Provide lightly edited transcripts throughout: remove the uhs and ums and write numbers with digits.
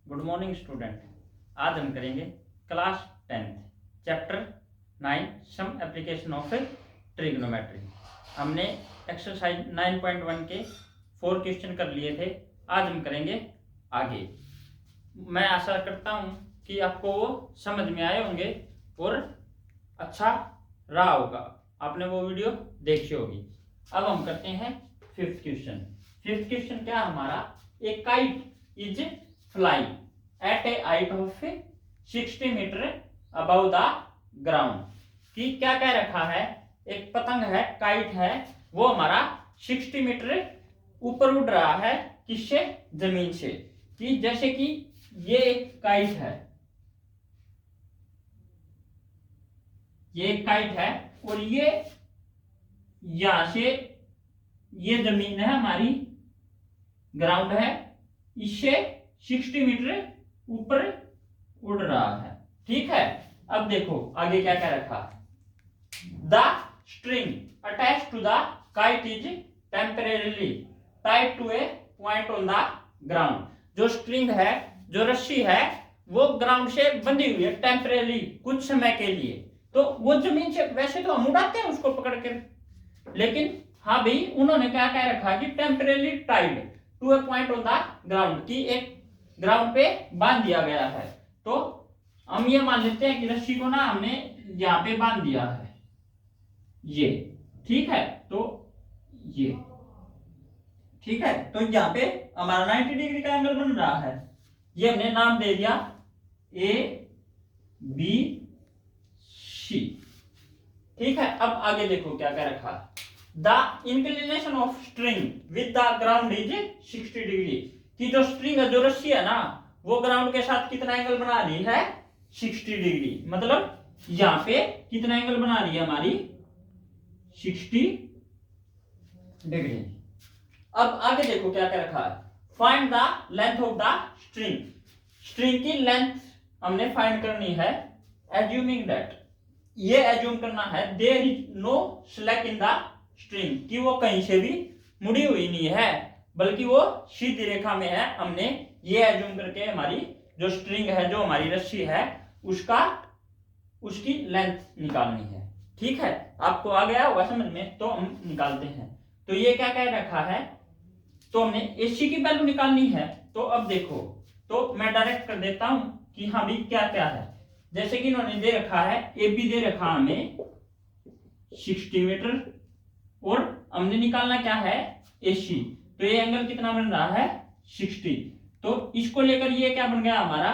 Good morning student. आज हम करेंगे class 10th chapter 9 some application of trigonometry. हमने एक्सरसाइज 9.1 के 4 क्वेश्चन कर लिए थे। आज हम करेंगे आगे। मैं आशा करता हूं कि आपको वो समझ में आए होंगे और अच्छा रहा होगा, आपने वो वीडियो देखी होगी। अब हम करते हैं फिफ्थ क्वेश्चन। फिफ्थ क्वेश्चन क्या हमारा, a kite is fly at a height of 60 metre above the ground. कि क्या कह रखा है, एक पतंग है, काइट है, वो हमारा 60 मीटर ऊपर उड़ रहा है, किससे? जमीन से। कि जैसे कि ये एक काइट है, ये एक काइट है और ये यहां से, ये जमीन है हमारी, ग्राउंड है, इससे 60 मीटर ऊपर उड़ रहा है। ठीक है। अब देखो आगे क्या क्या रखा है। The string attach to the kite is temporarily tied to a point on the ground. जो स्ट्रिंग है, जो रस्सी है, वो ग्राउंड से बंधी हुई है टेम्परेरी, कुछ समय के लिए। तो वो जमीन से, वैसे तो हम उड़ाते हैं उसको पकड़ कर, लेकिन हाँ भाई उन्होंने क्या कह रखा कि temporary tied to a point on the ground, की एक ग्राउंड पे बांध दिया गया है। तो हम ये मान लेते हैं कि रस्सी को ना हमने यहाँ पे बांध दिया है, ये। ठीक है। तो ये ठीक है। तो यहाँ पे हमारा 90 डिग्री का एंगल बन रहा है। ये हमने नाम दे दिया ए बी सी। ठीक है। अब आगे देखो क्या क्या रखा। The inclination of string with the ground is 60 degree. कि जो स्ट्रिंग है, जो रस्सी है ना, वो ग्राउंड के साथ कितना एंगल बना रही है? 60 डिग्री। मतलब यहां पे कितना एंगल बना रही है हमारी? 60 डिग्री। अब आगे देखो क्या क्या रखा है। Find the length of the string. String की लेंथ हमने फाइंड करनी है। एज्यूमिंग दैट, ये एज्यूम करना है, there is no slack in the string, कि वो कहीं से भी मुड़ी हुई नहीं है, बल्कि वो सीधी रेखा में है। हमने ये एज्यूम करके हमारी जो स्ट्रिंग है, जो हमारी रस्सी है, उसकी लेंथ निकालनी है। ठीक है। आपको आ गया होगा समझ में, तो हम निकालते हैं। तो ये क्या कह रखा है, तो हमने एसी की वैल्यू निकालनी है। तो अब देखो, तो मैं डायरेक्ट कर देता हूं कि हाँ भी क्या क्या है। जैसे कि इन्होंने दे रखा है, ए बी दे रखा हमें 60 मीटर, और हमने निकालना क्या है? एसी। तो ये एंगल कितना बन रहा है? 60। तो इसको लेकर ये क्या बन गया हमारा?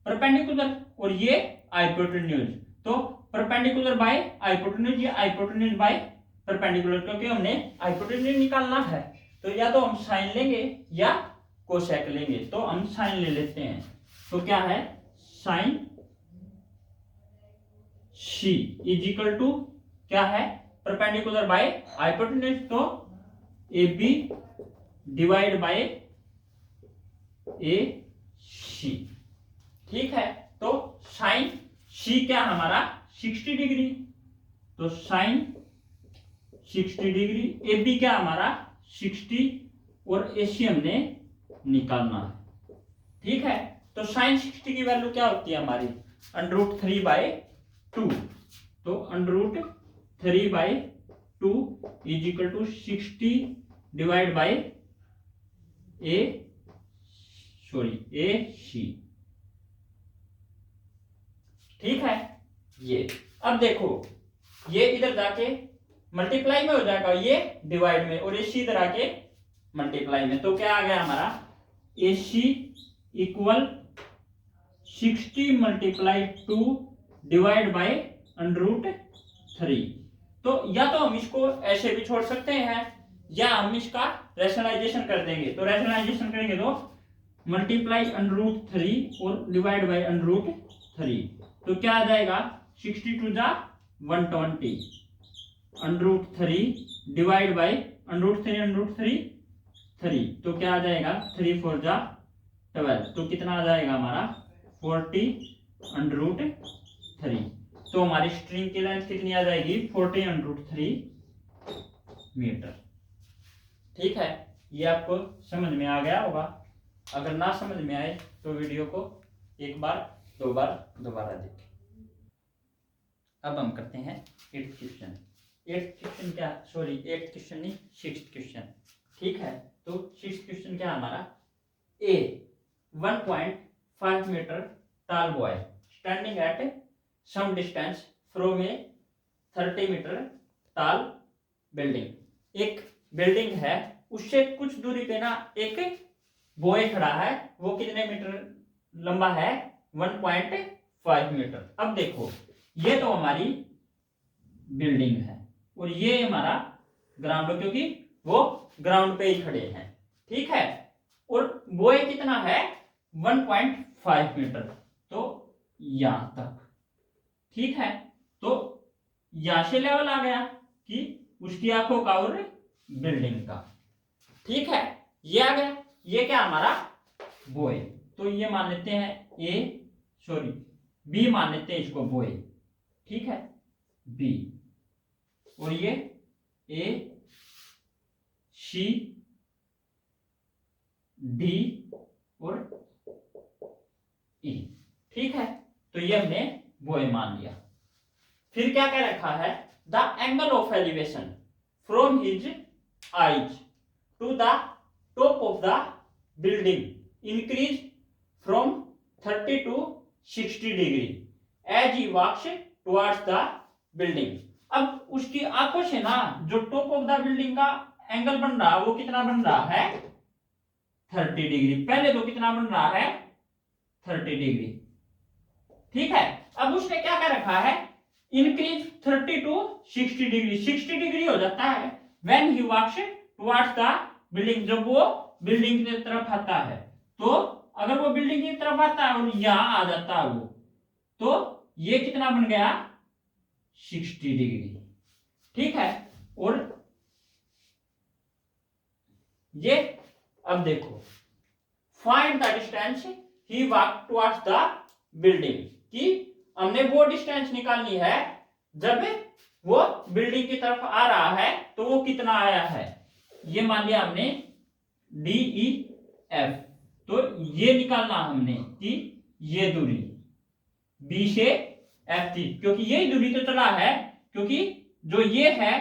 परपेंडिकुलर, और ये हाइपोटेन्यूज। तो परपेंडिकुलर बाय हाइपोटेन्यूज, ये हाइपोटेन्यूज बाय परपेंडिकुलर, क्योंकि हमने हाइपोटेन्यूज निकालना है। तो या तो हम साइन लेंगे या कोसेक लेंगे। तो हम साइन ले लेते हैं। तो क्या है? Sine c is equal to क्या है? Perpendicular by hypotenuse. तो ए बी डिवाइड बाय ए सी। ठीक है। तो साइन सी क्या हमारा? 60 डिग्री। तो साइन 60 डिग्री। ए बी क्या हमारा? 60, और ए सी हमने निकालना है। ठीक है। तो साइन 60 की वैल्यू क्या होती है हमारी? √3/2। तो √3/2 is equal to 60 divide by ए सी। ठीक है। ये अब देखो, ये इधर जाके मल्टीप्लाई में हो जाएगा, ये डिवाइड में, और एसी इधर आके मल्टीप्लाई में। तो क्या आ गया हमारा? AC equal 60 × 2 divide by √3। तो या तो हम इसको ऐसे भी छोड़ सकते हैं, या हम इसका रैशनलाइजेशन कर देंगे। तो रैशनलाइजेशन करेंगे तो मल्टीप्लाई √3 और डिवाइड बाय √3। तो क्या आ जाएगा? 62 जा 120, √3 डिवाइड बाय √3 तो क्या आ जाएगा? 3 4 जा 12। तो कितना आ जाएगा हमारा? 40 √3। तो हमारी स्ट्रिंग की लेंथ कितनी आ जाएगी? 40 √3 मीटर। ठीक है। ये आपको समझ में आ गया होगा। अगर ना समझ में आए तो वीडियो को एक बार दो बार दोबारा देखें। अब हम करते हैं 8th क्वेश्चन। 8th क्वेश्चन क्या, सॉरी 8th क्वेश्चन नहीं, 6th क्वेश्चन। ठीक है, तो 6th क्वेश्चन क्या हमारा, a 1.5 metre tall boy standing at some distance from a 30 metre tall building। एक बिल्डिंग है, उससे कुछ दूरी पे ना एक बॉय खड़ा है, वो कितने मीटर लंबा है, 1.5 मीटर। अब देखो ये तो हमारी बिल्डिंग है और ये हमारा ग्राउंड, क्योंकि वो ग्राउंड पे ही खड़े हैं। ठीक है, और बॉय कितना है, 1.5 मीटर, तो यहां तक। ठीक है, तो यहां से लेवल आ गया कि उसकी आंखों का और बिल्डिंग का। ठीक है, ये आ गया, ये क्या हमारा बॉय, तो ये मान लेते हैं बी मान लेते हैं इसको बॉय। ठीक है, बी, और ये ए सी डी और ई। ठीक है, तो ये हमने बॉय मान लिया। फिर क्या कह रखा है, the angle of elevation from his eyes to the top of the building increase from 30 to 60 degree as he walks towards the building. अब उसकी आंखों से ना जो टॉप ऑफ द बिल्डिंग का एंगल बन रहा है वो कितना बन रहा है, 30 डिग्री। पहले तो कितना बन रहा है, 30 डिग्री। ठीक है, अब उसने क्या कर रखा है, इंक्रीज 30 to 60 डिग्री, 60 डिग्री हो जाता है when he walks towards the building, जब वो बिल्डिंग की तरफ आता है। तो अगर वो बिल्डिंग की तरफ आता है और यहां आ जाता है वो, तो ये कितना बन गया, 60 डिग्री। ठीक है, और ये अब देखो, find the distance he walk towards the building, कि हमने वो डिस्टेंस निकालनी है जब वो बिल्डिंग की तरफ आ रहा है तो वो कितना आया है। ये मान लिया हमने डी ई एफ, तो ये निकालना हमने कि ये दूरी बी से एफ थी, क्योंकि यही दूरी तो चला है, क्योंकि जो ये है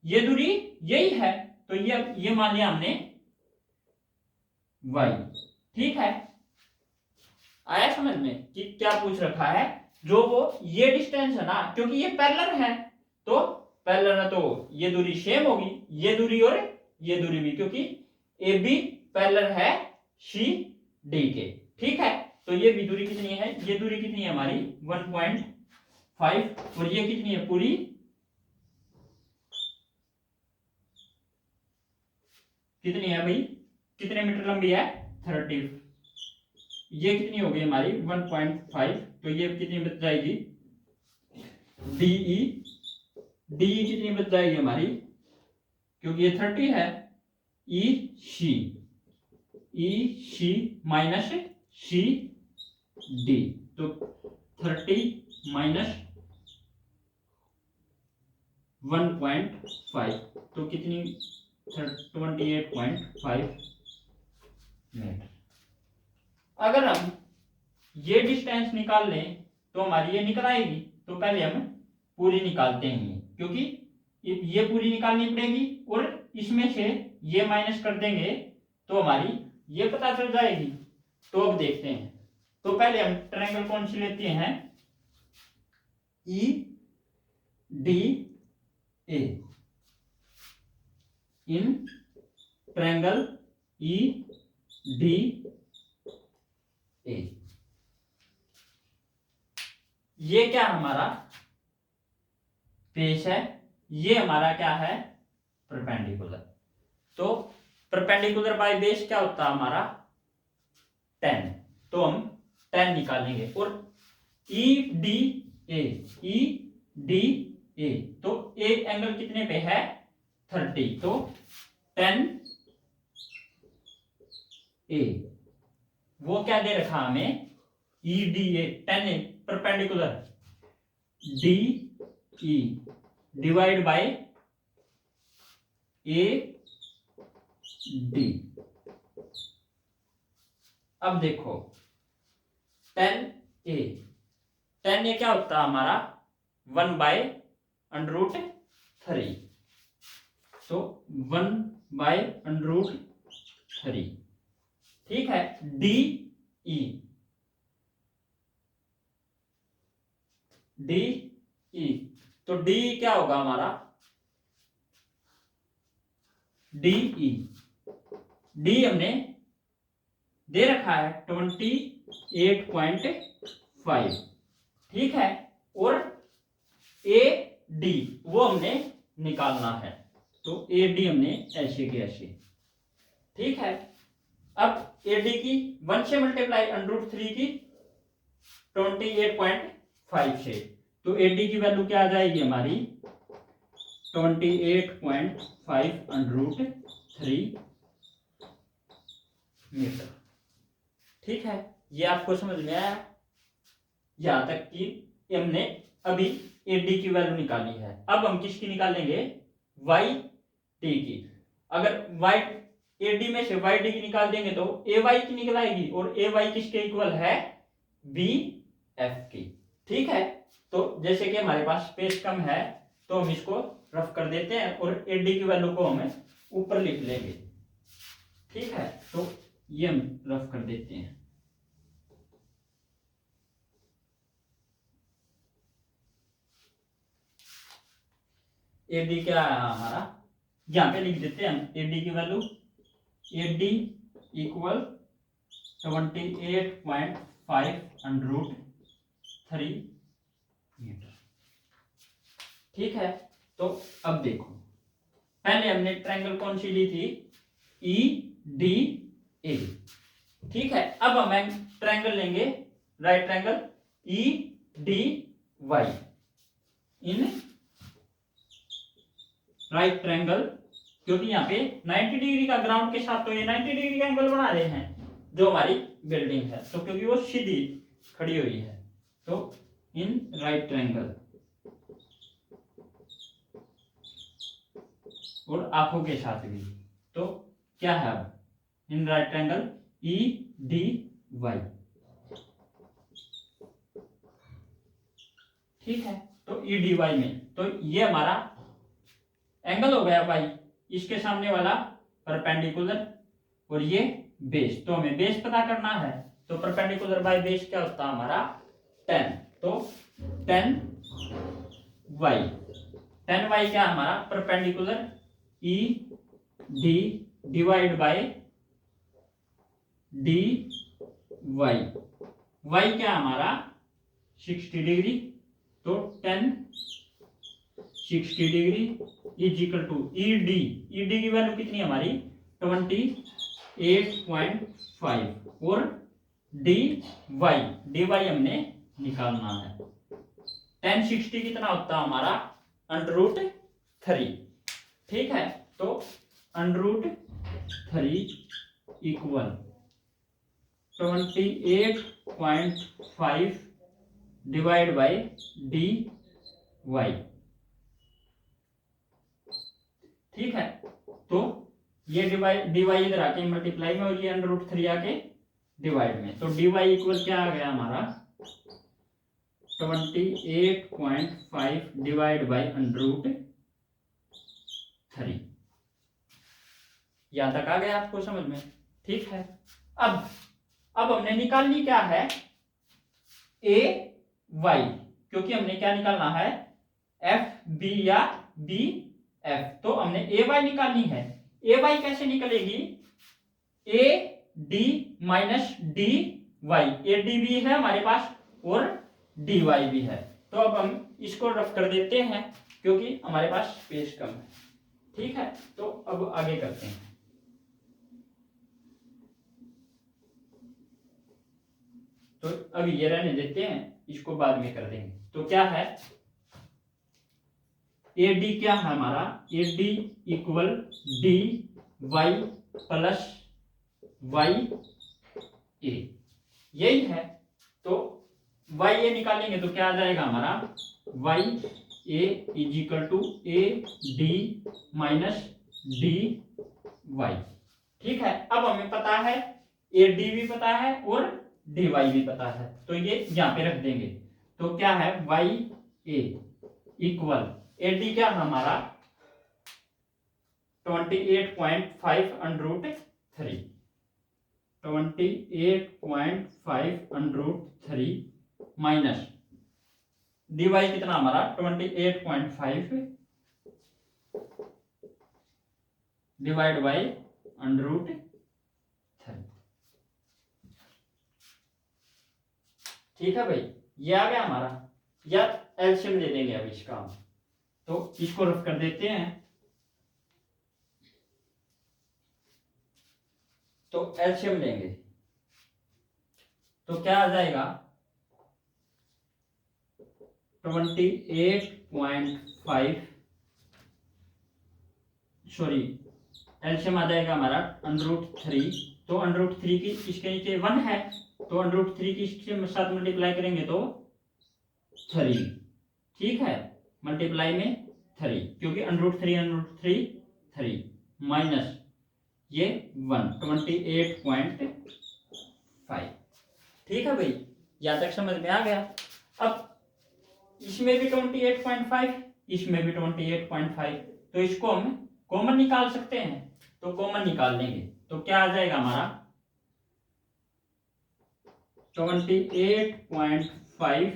ये दूरी यही है, तो ये मान लिया हमने वाई। ठीक है, आया समझ में कि क्या पूछ रखा है, जो वो ये डिस्टेंस है ना, क्योंकि ये पैरेलल है, तो पैरेलल है तो ये दूरी सेम होगी, ये दूरी और ये दूरी भी, क्योंकि ए बी पैरेलल है सी डी के। ठीक है, तो ये भी दूरी कितनी है, ये दूरी कितनी है हमारी 1.5, और ये कितनी है पूरी, कितनी है भाई, कितने मीटर लंबी है, 30। ये कितनी होगी हमारी 1.5, तो ये कितनी बच जाएगी, डीई कितनी बच जाएगी हमारी, क्योंकि ये 30 है, ई सी माइनस सी डी, तो 30 माइनस 1.5, तो कितनी 28.5 मीटर। अगर हम ये डिस्टेंस निकाल लें तो हमारी ये निकल आएगी, तो पहले हम पूरी निकालते हैं, क्योंकि ये पूरी निकालनी पड़ेगी और इसमें से ये माइनस कर देंगे तो हमारी ये पता चल जाएगी। तो अब देखते हैं, तो पहले हम ट्रायंगल कौन सी लेते हैं, E D A, in triangle e D A, ये क्या हमारा पेश है, ये हमारा क्या है, परपेंडिकुलर। तो परपेंडिकुलर बाय बेस क्या होता है हमारा 10, तो हम 10 निकालेंगे, और ई डी ए, तो ए एंगल कितने पे है, 30, तो 10 ए, वो क्या दे रखा हमें, E D A, 10 A perpendicular, D E divide by A D, अब देखो 10a, 10a क्या होता है हमारा 1/√3, तो 1/√3। ठीक है, डी ई, तो डी क्या होगा हमारा डी हमने दे रखा है 28.5। ठीक है, और ए डी वो हमने निकालना है, तो ए डी हमने ऐसे के ऐसे। ठीक है, अब ए डी की 1 से मल्टीप्लाई √3 की 28.5 से, तो ए डी की वैल्यू क्या आ जाएगी हमारी 28.5 मीटर। ठीक है, ये आपको समझ में आया? यहां तक कि हमने अभी ए डी की वैल्यू निकाली है। अब हम किसकी निकालेंगे वाई टी की। अगर वाई ए डी में से वाई डी की निकाल देंगे तो ए वाई की निकल आएगी, और ए वाई किसके इक्वल है बी एफ की। ठीक है, तो जैसे कि हमारे पास स्पेस कम है तो हम इसको रफ कर देते हैं और ए डी की वैल्यू को हमें ऊपर लिख लेंगे। ठीक है, तो ये हम रफ कर देते हैं। ए डी क्या है हमारा, यहां पे लिख देते हैं हम ए डी की value, a D equal 28.5 metre. ठीक है, तो अब देखो पहले हमने ट्रायंगल कौन सी ली थी ई डी ए। ठीक है, अब हम ट्रायंगल लेंगे right triangle e d y in right triangle, क्योंकि यहाँ पे 90 डिग्री का ग्राउंड के साथ तो ये 90 डिग्री का एंगल बना रहे हैं जो हमारी बिल्डिंग है, तो क्योंकि वो सीधी खड़ी हुई है, तो इन राइट ट्रायंगल और आंखों के साथ भी, तो क्या है अब in right triangle e d y. ठीक है, तो ई डी वाई में तो ये हमारा एंगल हो गया वाई, इसके सामने वाला परपेंडिकुलर और ये बेस, तो हमें बेस पता करना है, तो परपेंडिकुलर बाय बेस क्या होता है हमारा 10, तो 10y, 10y क्या हमारा perpendicular e d divide by d y, y क्या हमारा 60 डिग्री, तो 10 60 degree is equal to e d की वैल्यू कितनी है हमारी 28.5 और डी वाई हमने निकालना है। 10 60 कितना होता है हमारा √3। ठीक है, तो √3 equal 28.5 divide by d y. ठीक है, तो ये डीवाई इधर आके मल्टीप्लाई में और ये √3 आके डिवाइड में, तो डीवाई इक्वल क्या आ गया हमारा 28.5 डिवाइड बाय √3। यहां तक आ गया आपको समझ में? ठीक है, अब हमने निकालनी क्या है ए वाई, क्योंकि हमने क्या निकालना है एफ बी या बी एफ, तो हमने ए वाई निकालनी है। ए वाई कैसे निकलेगी a d minus d y, a d भी है हमारे पास और डी वाई भी है, तो अब हम इसको रफ कर देते हैं क्योंकि हमारे पास स्पेस कम है। ठीक है, तो अब आगे करते हैं। तो अभी ये रहने देते हैं, इसको बाद में कर देंगे। तो क्या है ए डी क्या है हमारा A D equal D Y plus Y A, यही है। तो वाई ए निकालेंगे तो क्या आ जाएगा हमारा y a is equal to a d minus d y. ठीक है, अब हमें पता है ए डी भी पता है और डी वाई भी पता है, तो ये यहाँ पे रख देंगे। तो क्या है y a equal a d क्या हमारा 28.5 under root 3, 28.5 under root 3 minus d y कितना हमारा 28.5 डिवाइड बाई अंडर रूट 3। ठीक है भाई, ये आ गया हमारा, या एलसीएम ले लेंगे अब इसका, तो इसको रफ कर देते हैं। तो एलसीएम लेंगे तो क्या आ जाएगा 28.5 सॉरी एलसीएम आ जाएगा हमारा अंडर रूट 3। तो अंडर रूट 3 की इसके नीचे 1 है, तो अंडर रूट 3 की इसके साथ मल्टीप्लाई करेंगे तो 3। ठीक है, मल्टीप्लाई में 3, क्योंकि अंडर रूट 3 3 माइनस ये 28.5। ठीक है भाई, यहां तक समझ में आ गया। अब इसमें भी 28.5, इसमें भी 28.5, तो इसको हम कॉमन निकाल सकते हैं, तो कॉमन निकाल लेंगे तो क्या आ जाएगा हमारा 28.5,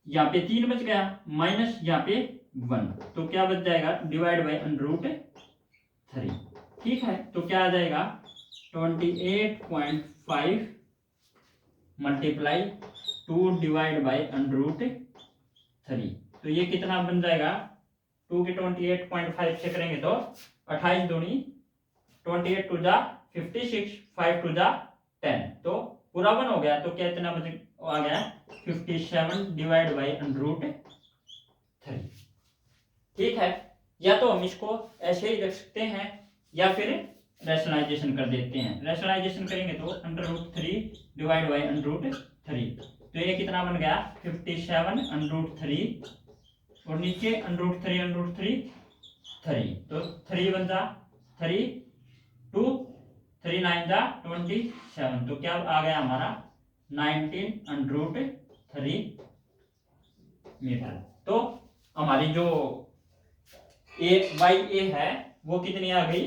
यहाँ पे 3 बच गया माइनस यहाँ पे 1, तो क्या बच जाएगा डिवाइड बाई अंडर रूट 3। ठीक है, तो क्या आ जाएगा 28.5 multiply 2 divide by under root 3, तो ये कितना बन जाएगा 2 की 28.5 से करेंगे तो 28 दूनी 28 टू जा 56, 5 टू जा 10, तो पूरा 1 हो गया, तो क्या इतना बच आ गया 57 डिवाइड बाई अंडर रूट 3। ठीक है, या तो हम इसको ऐसे ही रख सकते हैं या फिर रैशनलाइजेशन कर देते हैं। रैशनलाइजेशन करेंगे तो under root 3 divide by under root 3, तो ये कितना बन गया 57 अंडर रूट 3 और नीचे अंडर रूट 3 तो 3 बन जा 3 2 3 9 जा 27, तो क्या आ गया हमारा 19 अंडर रूट 3 मीटर। तो हमारी जो ए वाई ए है वो कितनी आ गई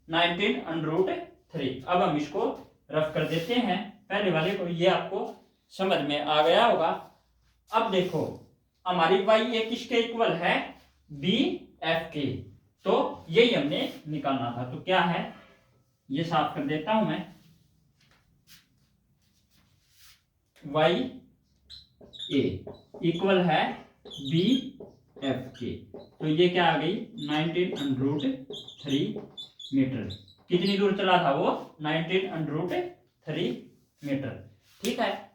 19 अंडर रूट 3। अब हम इसको रफ कर देते हैं, पहले वाले को, ये आपको समझ में आ गया होगा। अब देखो हमारी वाई ए किसके इक्वल है बी एफ के, तो यही हमने निकालना था। तो क्या है, ये साफ कर देता हूं मैं, वाई ए इक्वल है बी एफ के, तो ये क्या आ गई 19 अंडर रूट 3 मीटर। कितनी दूर चला था वो 19 अंडर रूट 3 मीटर। ठीक है,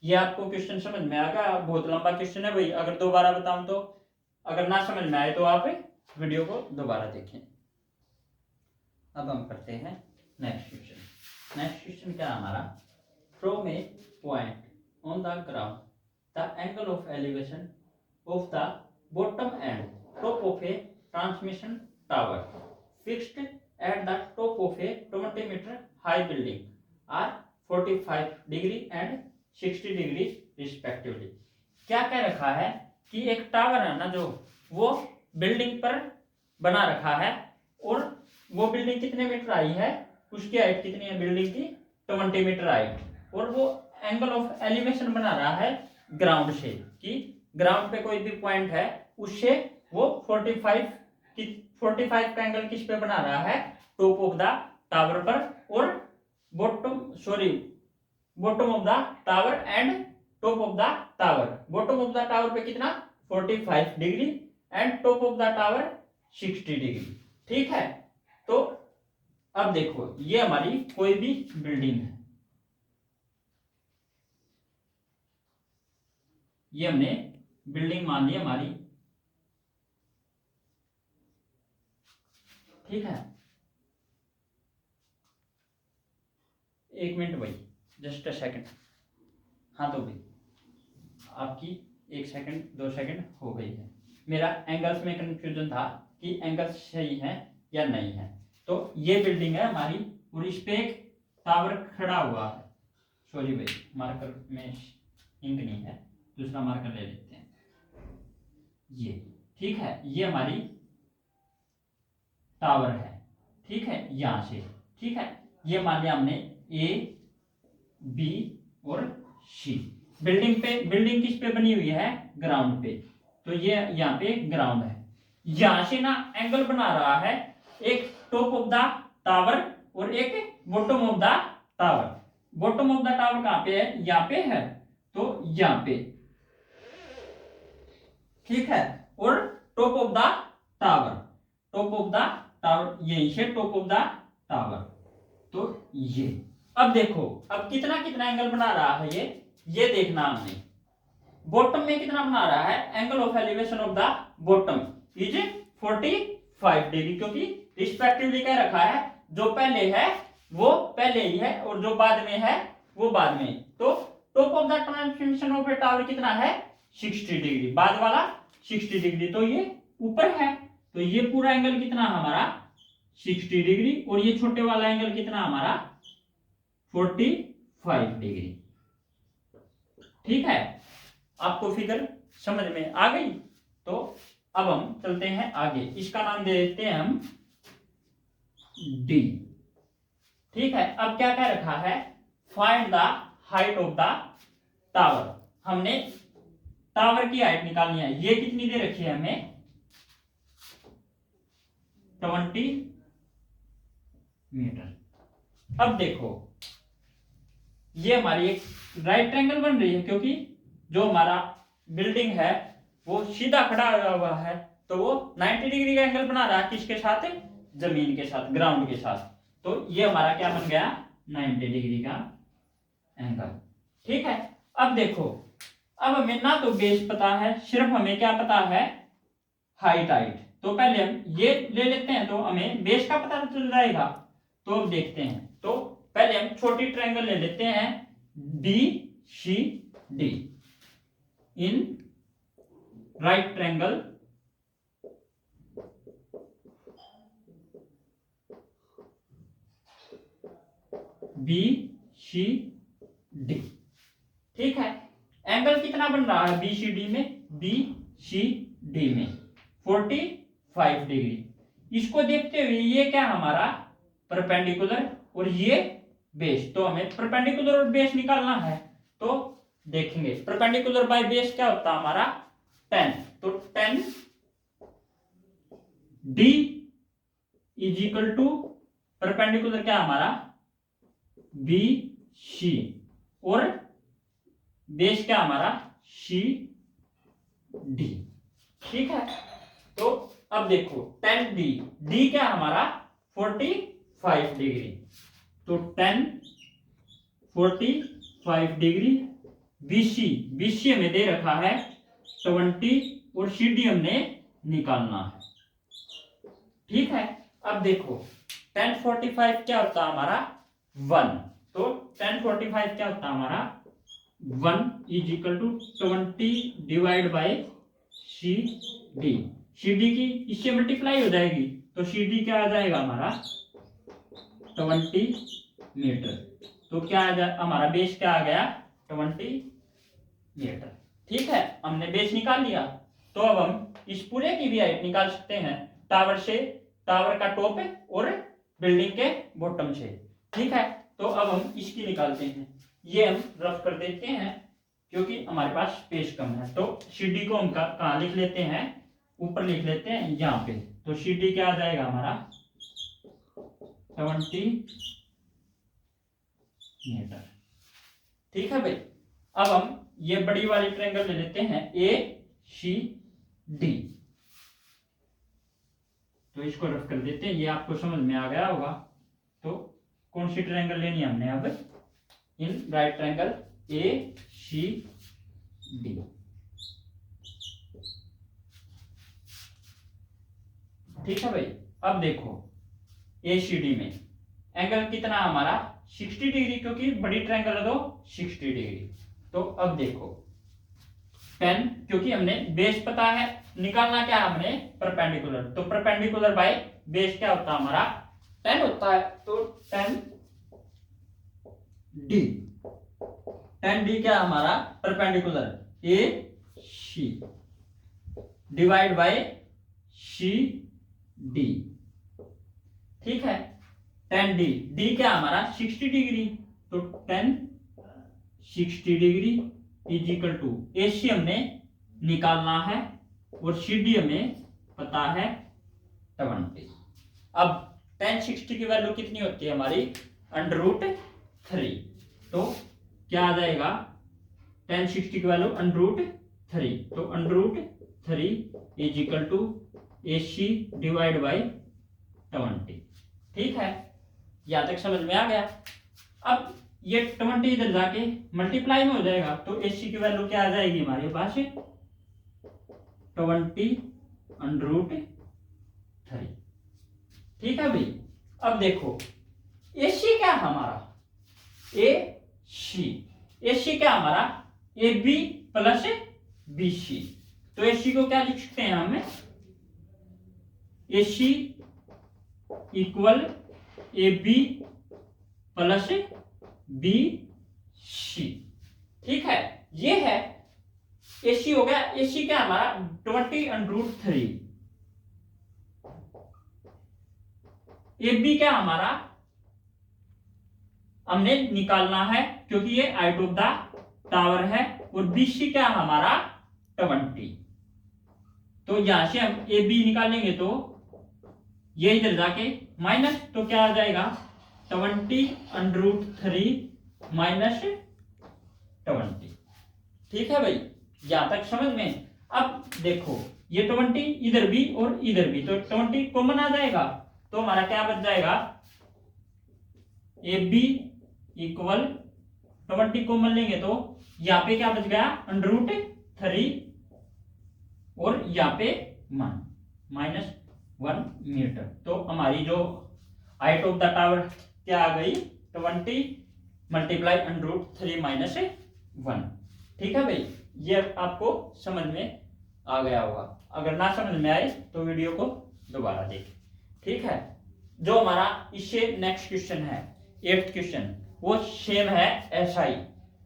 ये आपको क्वेश्चन समझ में आ गया। बहुत लंबा क्वेश्चन है भाई, अगर दोबारा बताऊं तो, अगर ना समझ में आए तो आप वीडियो को दोबारा देखें। अब हम करते हैं नेक्स्ट क्वेश्चन। नेक्स्ट क्वेश्चन क्या है हमारा, from a point on the ground the angle of elevation of the bottom and top of a transmission tower fixed at the top of a 20 metre high building are 45 degree and 60 degree respectively. क्या कह रखा है कि एक tower है ना जो वो बिल्डिंग पर बना रखा है, और वो बिल्डिंग कितने मीटर आई है, उसकी हाइट कितनी है बिल्डिंग की 20 मीटर हाइट, और वो एंगल ऑफ एलिवेशन बना रहा है ग्राउंड से, कि ग्राउंड पे कोई भी पॉइंट है उससे वो 45 का एंगल किस पे बना रहा है टॉप ऑफ द टावर पर, और bottom of the tower and top of the tower. Bottom of the tower पे कितना 45 degree and top of the tower 60 degree. ठीक है, तो अब देखो ये हमारी कोई भी बिल्डिंग है, ये हमने बिल्डिंग मान ली हमारी। ठीक है, एक मिनट भाई, जस्ट अ सेकंड। हाँ तो भाई आपकी 1 सेकंड 2 सेकंड हो गई है। मेरा एंगल्स में कंफ्यूजन था कि एंगल्स सही है या नहीं है, तो ये बिल्डिंग है हमारी और इस पे एक टावर खड़ा हुआ है। सॉरी भाई, मार्कर में इंक नहीं है, दूसरा मार्कर ले लेते हैं। ये ठीक है, ये हमारी टावर है, ठीक है, यहां से, ठीक है। ये मान लिया हमने ए बी और सी। बिल्डिंग किस पे बनी हुई है? ग्राउंड पे। तो ये यहाँ पे ग्राउंड है। यहां से ना एंगल बना रहा है एक टॉप ऑफ द टावर और एक bottom of the tower. Bottom of the tower कहां पे है? यहाँ पे है, तो यहाँ पे, ठीक है। और top of the tower, top of the tower यही से टॉप ऑफ द टावर। तो ये अब देखो, अब कितना कितना एंगल बना रहा है ये देखना हमने। बॉटम में कितना बना रहा है? Angle of elevation of the bottom is 45 degree, क्योंकि रिस्पेक्टिवली क्या रखा है, जो पहले है वो पहले ही है और जो बाद में है वो बाद में। तो top of the transmission of A tower कितना है? 60 डिग्री, बाद वाला 60 डिग्री, तो ये ऊपर है। तो ये पूरा एंगल कितना हमारा? 60 डिग्री, और ये छोटे वाला एंगल कितना हमारा? 45 डिग्री, ठीक है। आपको फिगर समझ में आ गई? तो अब हम चलते हैं आगे, इसका नाम दे देते हैं हम डी, ठीक है। अब क्या क्या रखा है? Find the height of the tower. हमने टावर की हाइट निकालनी है। ये कितनी दे रखी है हमें? 20 मीटर। अब देखो, ये हमारी एक राइट ट्रायंगल बन रही है, क्योंकि जो हमारा बिल्डिंग है वो सीधा खड़ा हुआ है, तो वो 90 डिग्री का एंगल बना रहा है। किसके साथ? जमीन के साथ, ग्राउंड के साथ। तो ये हमारा क्या बन गया? 90 डिग्री का एंगल, ठीक है। अब देखो, अब हमें ना तो बेस पता है, सिर्फ हमें क्या पता है? हाइट। तो पहले हम ये ले लेते हैं, तो हमें बेस का पता चल जाएगा। तो अब देखते हैं, तो पहले हम छोटी ट्रायंगल ले लेते हैं, b c d. In right triangle b c d, ठीक है। एंगल कितना बन रहा है बी सी डी में? बी सी डी में 45 डिग्री। इसको देखते हुए ये क्या हमारा? परपेंडिकुलर, और ये बेस। तो हमें परपेंडिकुलर और बेस निकालना है। तो देखेंगे परपेंडिकुलर बाय बेस क्या होता है हमारा? 10। तो 10 d is equal to perpendicular क्या हमारा? बी सी, और बेस क्या हमारा? सी डी, ठीक है। तो अब देखो 10 डी, डी क्या हमारा? 45 डिग्री। तो 10 45 डिग्री, बीसी, बीसी हमें दे रखा है 20, और सीडी हमने निकालना है, ठीक है। अब देखो 10 45 क्या होता है हमारा? 1। तो 10 45 क्या होता है हमारा? 1 is equal to 20 divide by c d. C d की इससे मल्टीप्लाई हो जाएगी, तो सी डी क्या आ जाएगा हमारा? 20 मीटर। तो क्या आ जाए हमारा? बेस क्या आ गया? 20 मीटर, ठीक है। हमने बेस निकाल लिया। तो अब हम इस पूरे की भी हाइट निकाल सकते हैं, टावर से, टावर का टॉप और बिल्डिंग के बॉटम से, ठीक है। तो अब हम इसकी निकालते हैं। ये हम रफ कर देते हैं, क्योंकि हमारे पास स्पेस कम है। तो सीडी को हम कहाँ लिख लेते हैं? ऊपर लिख लेते हैं, यहाँ पे। तो सीडी क्या आ जाएगा हमारा? 20 मीटर, ठीक है भाई। अब हम ये बड़ी वाली ट्रायंगल ले लेते हैं, ए सी डी। तो इसको रफ कर देते हैं, ये आपको समझ में आ गया होगा। तो कौन सी ट्रायंगल लेनी है हमने? अब in right triangle a c d, ठीक है भाई। अब देखो ए सी डी में एंगल कितना हमारा? 60 डिग्री, क्योंकि बड़ी ट्रायंगल है तो 60 डिग्री। तो अब देखो 10, क्योंकि हमने बेस पता है, निकालना क्या हमने? परपेंडिकुलर। तो परपेंडिकुलर बाय बेस क्या होता है हमारा? 10 होता है तो 10D, 10D क्या हमारा perpendicular a c divide by c d, ठीक है। 10D, डी क्या हमारा 60 डिग्री, तो 10 60 degree is equal to AC हमने निकालना है और CD हमें पता है 20। अब 10 60 की वैल्यू कितनी होती है हमारी √3, तो क्या आ जाएगा 10 60 की वैल्यू √3, तो √3 is equal to AC divide by 20, ठीक है। यहां तक समझ में आ गया। अब ये 20 इधर जाके मल्टीप्लाई में हो जाएगा, तो AC की वैल्यू क्या आ जाएगी हमारे पास 20 √3, ठीक है भाई। अब देखो AC क्या हमारा AC क्या हमारा AB प्लस BC, तो AC को क्या लिख सकते हैं हमें AC equal AB plus BC, ठीक है। ये है AC हो गया। AC क्या हमारा 20 √3, AB क्या हमारा हमने निकालना है क्योंकि ये हाइट ऑफ द टावर है, और BC क्या हमारा 20, तो यहां से हम AB निकालेंगे तो ये इधर जाके माइनस, तो क्या आ जाएगा 20 √3 माइनस 20, ठीक है भाई। यहां तक समझ में। अब देखो ये 20 इधर भी और इधर भी, तो 20 कॉमन आ जाएगा, तो हमारा क्या बच जाएगा AB इक्वल 20 कॉमन लेंगे तो यहाँ पे क्या बच गया √3 और यहाँ पे -1 मीटर, तो हमारी जो हाइट ऑफ द टावर क्या आ गई 20 मल्टीप्लाई √3 माइनस 1, ठीक है भाई। ये आपको समझ में आ गया होगा। अगर ना समझ में आए तो वीडियो को दोबारा देखें, ठीक है। जो हमारा इससे नेक्स्ट क्वेश्चन है 8th क्वेश्चन, वो सेम है SI,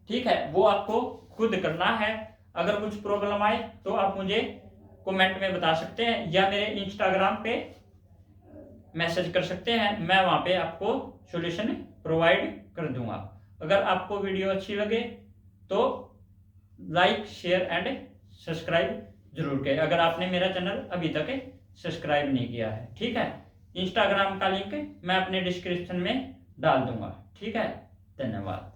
ठीक है। वो आपको खुद करना है। अगर कुछ प्रॉब्लम आए तो आप मुझे कमेंट में बता सकते हैं या मेरे इंस्टाग्राम पे मैसेज कर सकते हैं, मैं वहां पे आपको सॉल्यूशन प्रोवाइड कर दूंगा। अगर आपको वीडियो अच्छी लगे तो लाइक शेयर एंड सब्सक्राइब जरूर करें, अगर आपने मेरा चैनल अभी तक सब्सक्राइब नहीं किया है, ठीक है। इंस्टाग्राम का लिंक मैं अपने डिस्क्रिप्शन में डाल दूंगा, ठीक है। धन्यवाद।